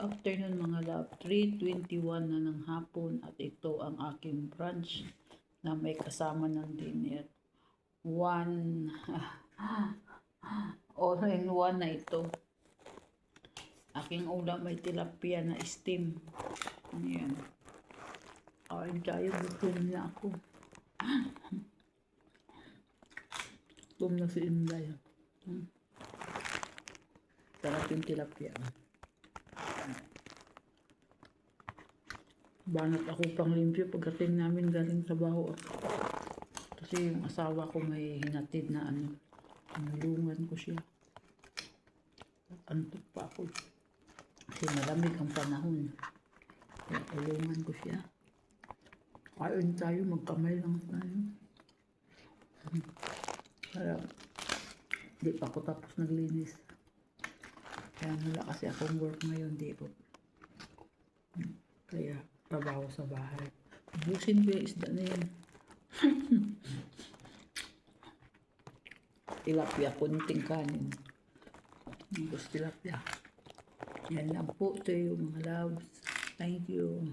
afternoon mga love, 3:21 na ng hapon at ito ang aking brunch na may kasama ng dinner. One, all in one na ito. Aking ulam may tilapia na steam. Ayan. Kain tayo, gutom na ako. Gutom na si Inday. Sarap yung tilapia. Banat ako pang limpyo pagdating namin galing trabaho ako. Kasi yung asawa ko may hinatid na nalungan ko siya. Antok pa ako. Kasi malamig ang panahon. Kaya tulungan ko siya. Kain tayo, magkamay lang tayo. Kaya di pa ako tapos naglinis. Kaya wala kasi akong work ngayon, di po. Kaya trabaho sa bahay. Busin ko yung isda na yan. Tilapia, kunting kanin. Gusto tilapia. Yan lang po ito yung mga loves. Thank you.